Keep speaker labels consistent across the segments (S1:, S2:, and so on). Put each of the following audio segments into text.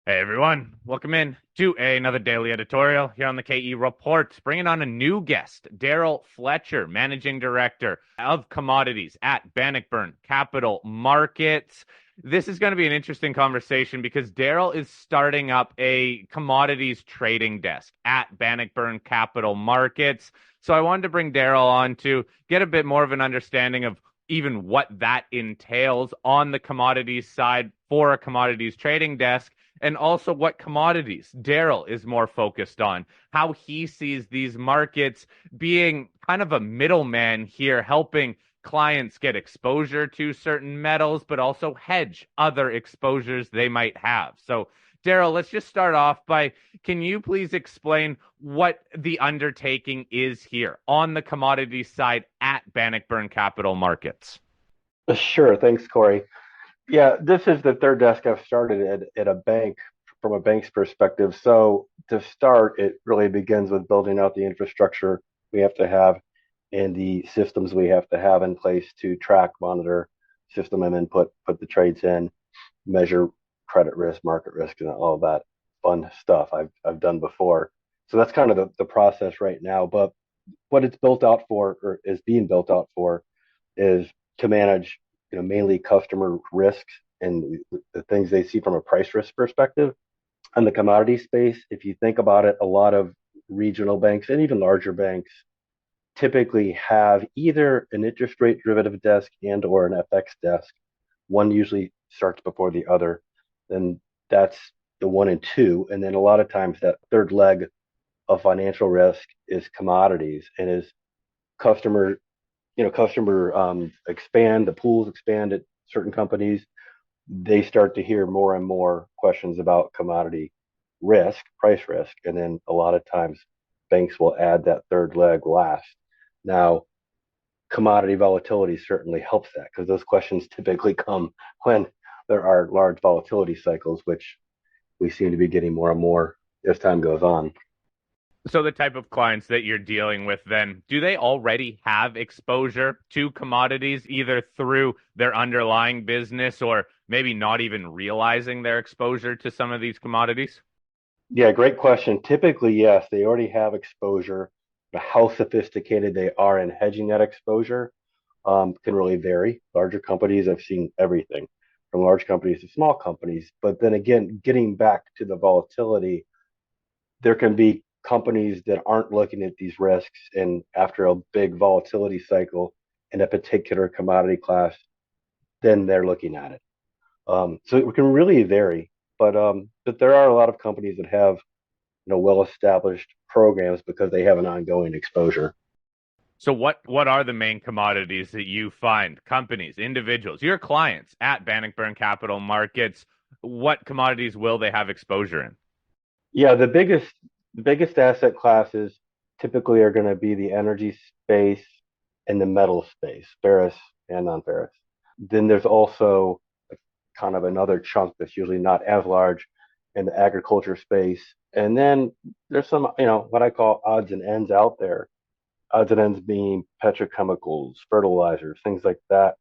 S1: Hey everyone, welcome in to another daily editorial here on the KE Report. Bringing on a new guest, Darrell Fletcher, Managing Director of Commodities at Bannockburn Capital Markets. This is going to be an interesting conversation because Darrell is starting up a commodities trading desk at Bannockburn Capital Markets. So I wanted to bring Darrell on to get a bit more of an understanding of even what that entails on the commodities side for a commodities trading desk and also what commodities Darrell is more focused on, how he sees these markets being kind of a middleman here, helping clients get exposure to certain metals, but also hedge other exposures they might have. So, Darrell, let's just start off by can you please explain what the undertaking is here on the commodities side at Bannockburn Capital Markets?
S2: Sure. Thanks, Corey. Yeah, this is the third desk I've started at a bank from a bank's perspective. So to start, it really begins with building out the infrastructure we have to have and the systems we have to have in place to track, monitor, system and input, put the trades in, measure credit risk, market risk, and all that fun stuff I've done before. So that's kind of the process right now. But what it's built out for, or is being built out for, is to manage, mainly customer risks and the things they see from a price risk perspective. On the commodity space, if you think about it, a lot of regional banks and even larger banks typically have either an interest rate derivative desk and or an FX desk. One usually starts before the other. Then that's the one and two. And then a lot of times that third leg of financial risk is commodities and is customer expand, the pools expand at certain companies, they start to hear more and more questions about commodity risk, price risk, and then a lot of times banks will add that third leg last. Now, commodity volatility certainly helps that because those questions typically come when there are large volatility cycles, which we seem to be getting more and more as time goes on.
S1: So the type of clients that you're dealing with then, do they already have exposure to commodities either through their underlying business or maybe not even realizing their exposure to some of these commodities?
S2: Yeah, great question. Typically, yes, they already have exposure. How sophisticated they are in hedging that exposure can really vary. Larger companies, I've seen everything from large companies to small companies. But then again, getting back to the volatility, there can be companies that aren't looking at these risks. And after a big volatility cycle in a particular commodity class, then they're looking at it. So it can really vary, but there are a lot of companies that have well-established programs because they have an ongoing exposure.
S1: So what are the main commodities that you find companies, individuals, your clients at Bannockburn Capital Markets, what commodities will they have exposure in?
S2: Yeah, the biggest asset classes typically are going to be the energy space and the metal space, ferrous and non-ferrous. Then there's also kind of another chunk that's usually not as large in the agriculture space. And then there's some, what I call odds and ends out there. Odds and ends being petrochemicals, fertilizers, things like that.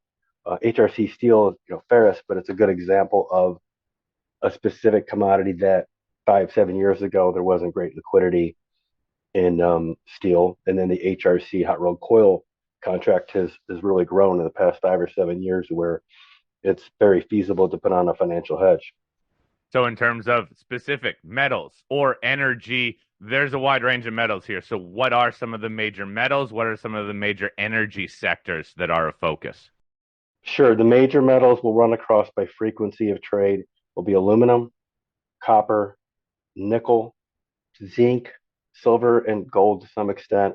S2: HRC steel is, ferrous, but it's a good example of a specific commodity that 5, 7 years ago there wasn't great liquidity in steel, and then the HRC hot rolled coil contract has really grown in the past 5 or 7 years, where it's very feasible to put on a financial hedge.
S1: So in terms of specific metals or energy, there's a wide range of metals here. So what are some of the major metals? What are some of the major energy sectors that are a focus?
S2: Sure, the major metals will run across by frequency of trade will be aluminum, copper, nickel, zinc, silver, and gold to some extent.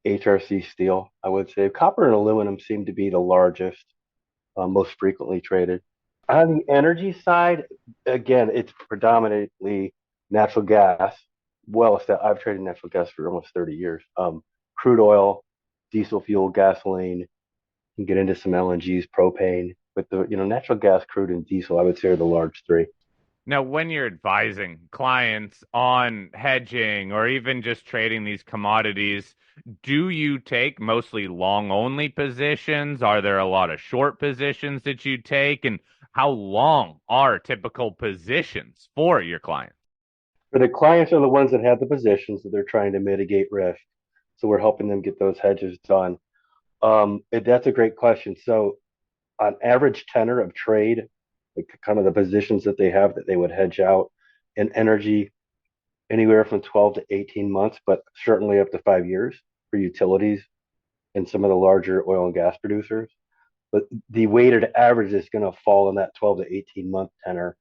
S2: HRC steel, I would say. Copper and aluminum seem to be the largest, most frequently traded. On the energy side, again, it's predominantly natural gas. Well, I've traded natural gas for almost 30 years. Crude oil, diesel fuel, gasoline. You can get into some LNGs, propane. But the natural gas, crude, and diesel, I would say, are the large three.
S1: Now, when you're advising clients on hedging or even just trading these commodities, do you take mostly long only positions? Are there a lot of short positions that you take? And how long are typical positions for your clients?
S2: For the clients are the ones that have the positions that they're trying to mitigate risk. So we're helping them get those hedges done. That's a great question. So on average tenor of trade, like kind of the positions that they have that they would hedge out in energy, anywhere from 12 to 18 months, but certainly up to 5 years for utilities and some of the larger oil and gas producers. But the weighted average is going to fall in that 12 to 18-month tenor.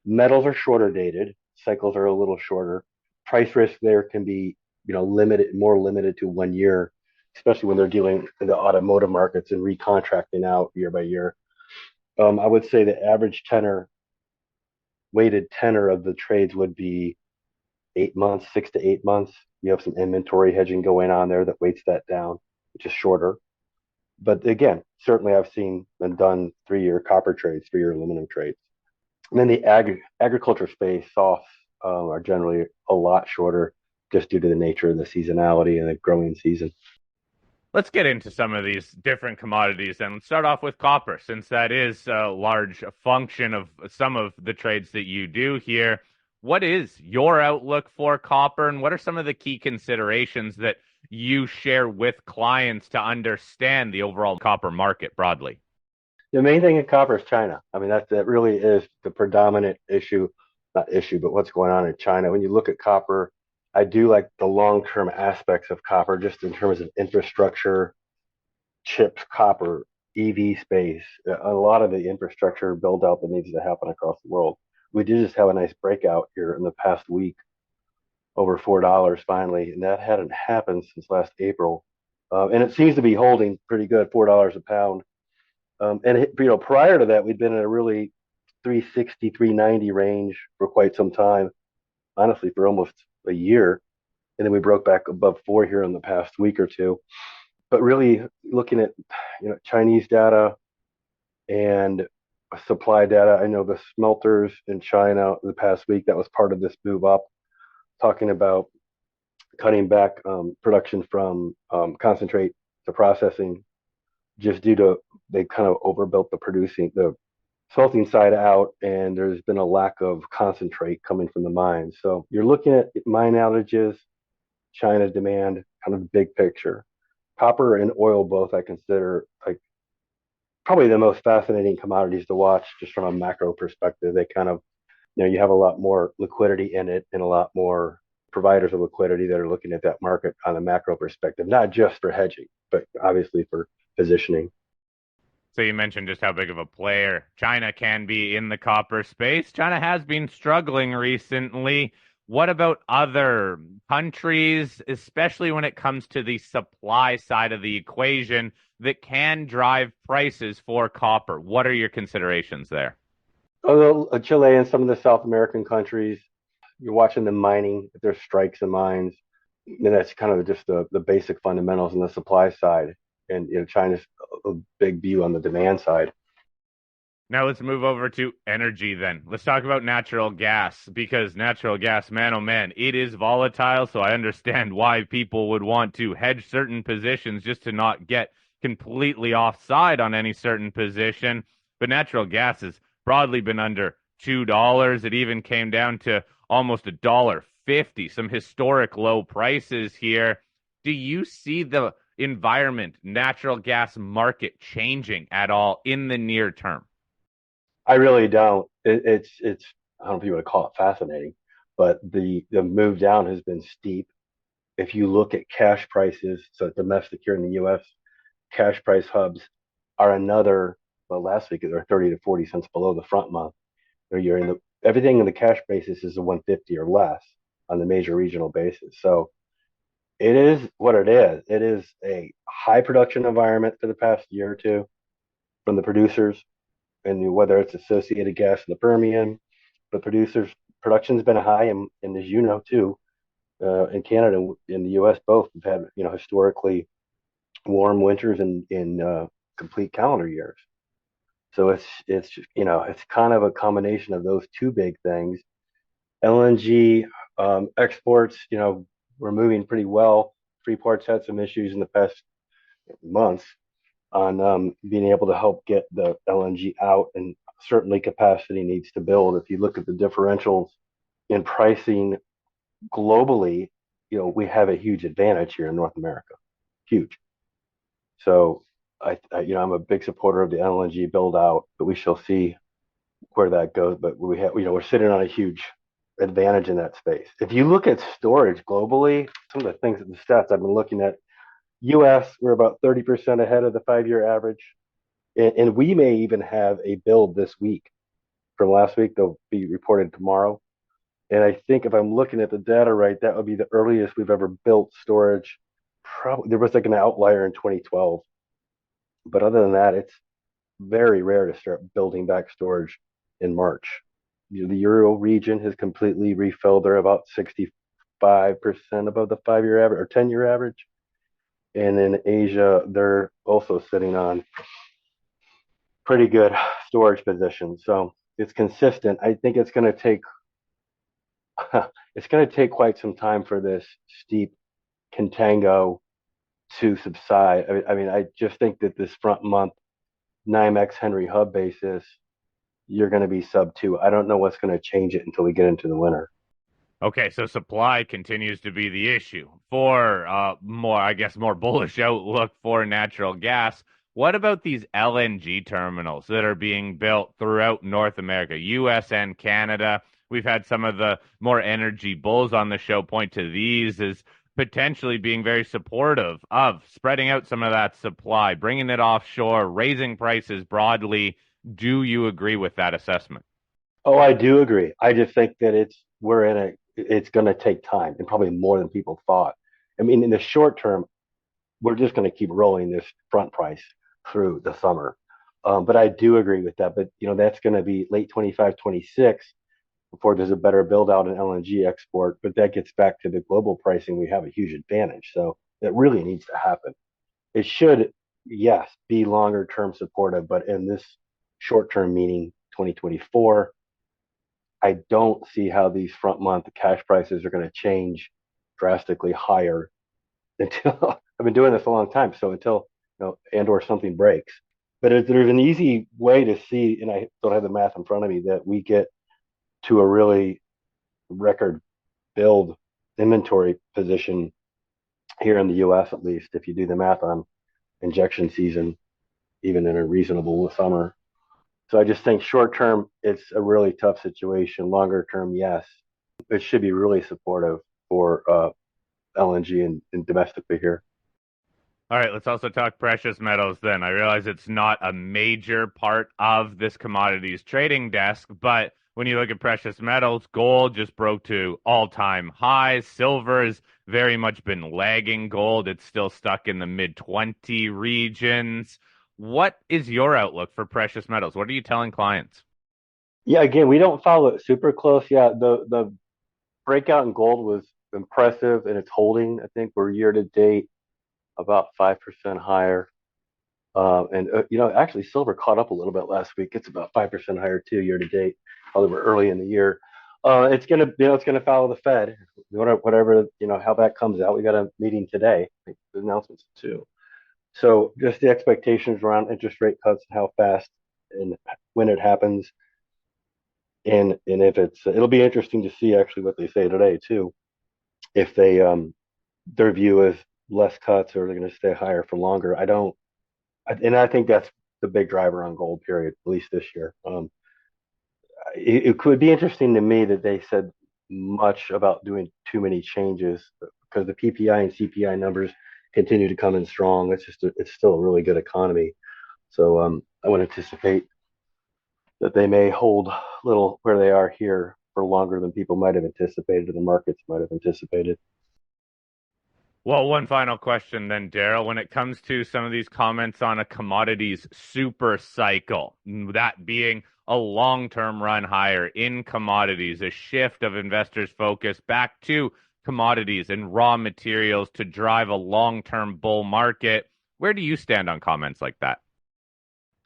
S2: Metals are shorter dated, cycles are a little shorter. Price risk there can be, limited, more limited to 1 year, especially when they're dealing in the automotive markets and recontracting out year by year. I would say the average tenor, weighted tenor of the trades would be 8 months, 6 to 8 months. You have some inventory hedging going on there that weights that down, which is shorter. But again, certainly I've seen and done 3 year copper trades, 3 year aluminum trades. And then the agriculture space, softs are generally a lot shorter just due to the nature of the seasonality and the growing season.
S1: Let's get into some of these different commodities and let's start off with copper, since that is a large function of some of the trades that you do here. What is your outlook for copper, and what are some of the key considerations that you share with clients to understand the overall copper market broadly?
S2: The main thing in copper is China. I mean, that really is the predominant issue, not issue, but what's going on in China. When you look at copper, I do like the long-term aspects of copper, just in terms of infrastructure, chips, copper, EV space, a lot of the infrastructure build out that needs to happen across the world. We did just have a nice breakout here in the past week over $4 finally, and that hadn't happened since last April. And it seems to be holding pretty good, $4 a pound. Prior to that, we'd been in a really 360, 390 range for quite some time, honestly, for almost a year. And then we broke back above four here in the past week or two. But really looking at, Chinese data and supply data, I know the smelters in China the past week, that was part of this move up, talking about cutting back production from concentrate to processing just due to they kind of overbuilt the smelting side out, and there's been a lack of concentrate coming from the mines. So you're looking at mine outages, China demand, kind of the big picture. Copper and oil both I consider like probably the most fascinating commodities to watch just from a macro perspective. They kind of, you have a lot more liquidity in it and a lot more providers of liquidity that are looking at that market on a macro perspective, not just for hedging, but obviously for positioning.
S1: So you mentioned just how big of a player China can be in the copper space. China has been struggling recently. What about other countries, especially when it comes to the supply side of the equation that can drive prices for copper? What are your considerations there?
S2: Although Chile and some of the South American countries, you're watching the mining, if there's strikes in mines, and that's kind of just the basic fundamentals on the supply side. And China's a big view on the demand side.
S1: Now let's move over to energy then. Let's talk about natural gas, because natural gas, man, oh man, it is volatile. So I understand why people would want to hedge certain positions just to not get completely offside on any certain position. But natural gas has broadly been under $2. It even came down to almost $1.50, some historic low prices here. Do you see the environment, natural gas market changing at all in the near term?
S2: I really don't. It's I don't know if you want to call it fascinating, but the move down has been steep. If you look at cash prices, so domestic here in the U.S., cash price hubs are another. Well, last week they're 30 to 40 cents below the front month. You're in the everything in the cash basis is a 150 or less on the major regional basis. So it is what it is. It is a high production environment for the past year or two from the producers, and whether it's associated gas in the Permian, the producers production's been high, and as you know too, in Canada and in the U.S. both have had historically warm winters in complete calendar years. So it's kind of a combination of those two big things. LNG exports, we're moving pretty well. Freeport's had some issues in the past months on being able to help get the LNG out, and certainly capacity needs to build. If you look at the differentials in pricing globally, we have a huge advantage here in North America, huge. So I'm a big supporter of the LNG build out, but we shall see where that goes. But we're sitting on a huge advantage in that space. If you look at storage globally, some of the things, the stats I've been looking at, U.S. we're about 30% ahead of the 5-year average, and we may even have a build this week from last week. They'll be reported tomorrow. And I think if I'm looking at the data right, that would be the earliest we've ever built storage. Probably there was like an outlier in 2012, but other than that, it's very rare to start building back storage in March. The Euro region has completely refilled. They're about 65% above the 5-year average or 10-year average. And in Asia, they're also sitting on pretty good storage positions. So it's consistent. I think it's going to take quite some time for this steep contango to subside. I just think that this front month NYMEX Henry Hub basis, you're going to be sub 2. I don't know what's going to change it until we get into the winter.
S1: Okay, so supply continues to be the issue for more bullish outlook for natural gas. What about these LNG terminals that are being built throughout North America, US and Canada? We've had some of the more energy bulls on the show point to these as potentially being very supportive of spreading out some of that supply, bringing it offshore, raising prices broadly. Do you agree with that assessment?
S2: Oh, I do agree. I just think that it's going to take time and probably more than people thought. I mean, in the short term, we're just going to keep rolling this front price through the summer. But I do agree with that. But that's going to be late 25, 26 before there's a better build out in LNG export. But that gets back to the global pricing. We have a huge advantage. So that really needs to happen. It should, yes, be longer term supportive, but in this short term, meaning 2024, I don't see how these front month cash prices are going to change drastically higher until I've been doing this a long time. So until and or something breaks. But there's an easy way to see, and I don't have the math in front of me, that we get to a really record build inventory position here in the U.S. at least, if you do the math on injection season, even in a reasonable summer. So I just think short term, it's a really tough situation. Longer term, yes, it should be really supportive for LNG and domestically here.
S1: All right, let's also talk precious metals then. I realize it's not a major part of this commodities trading desk, but when you look at precious metals, gold just broke to all-time highs. Silver has very much been lagging gold. It's still stuck in the mid-20 regions. What is your outlook for precious metals? What are you telling clients?
S2: Yeah, again, we don't follow it super close. Yeah, the breakout in gold was impressive and it's holding. I think we're year to date about 5% higher. Actually, silver caught up a little bit last week. It's about 5% higher too year to date. Although we're early in the year, it's gonna follow the Fed. Whatever how that comes out. We got a meeting today. I think the announcements too. So just the expectations around interest rate cuts, how fast and when it happens, and if it'll be interesting to see actually what they say today too. If their view is less cuts or they're going to stay higher for longer. I think that's the big driver on gold. Period. At least this year. It could be interesting to me that they said much about doing too many changes because the PPI and CPI numbers continue to come in strong. It's still a really good economy. So I would anticipate that they may hold little where they are here for longer than people might have anticipated or the markets might have anticipated.
S1: Well, one final question then, Darrell. When it comes to some of these comments on a commodities super cycle, that being a long-term run higher in commodities, a shift of investors' focus back to commodities and raw materials to drive a long-term bull market, where do you stand on comments like that?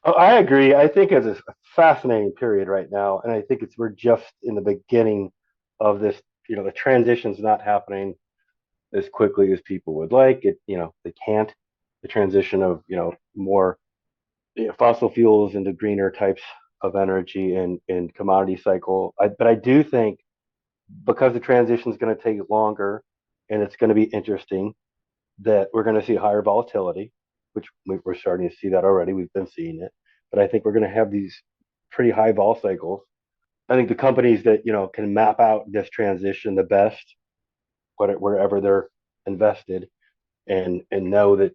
S2: Oh, I agree. I think it's a fascinating period right now, and I think we're just in the beginning of this. The transition's not happening as quickly as people would like. They can't. The transition of more fossil fuels into greener types of energy in commodity cycle. But I do think because the transition is going to take longer and it's going to be interesting, that we're going to see higher volatility, which we're starting to see that already. We've been seeing it, but I think we're going to have these pretty high vol cycles. I think the companies that can map out this transition the best, wherever they're invested, and know that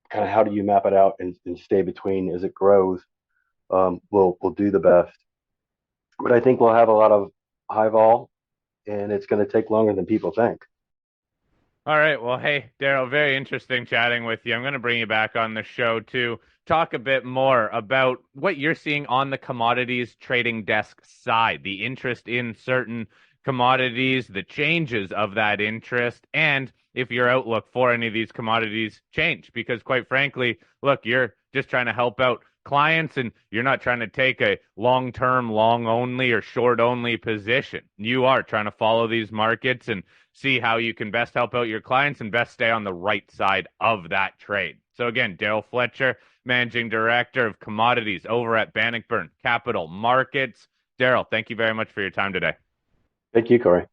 S2: kind of how do you map it out and stay between as it grows, will do the best. But I think we'll have a lot of high vol, and it's going to take longer than people think.
S1: All right. Well, hey, Darrell, very interesting chatting with you. I'm going to bring you back on the show to talk a bit more about what you're seeing on the commodities trading desk side, the interest in certain commodities, the changes of that interest, and if your outlook for any of these commodities change. Because quite frankly, look, you're just trying to help out clients and you're not trying to take a long-term, long only or short only position. You are trying to follow these markets and see how you can best help out your clients and best stay on the right side of that trade. So again, Darrell Fletcher, Managing Director of Commodities over at Bannockburn Capital Markets. Darrell, thank you very much for your time today.
S2: Thank you, Corey.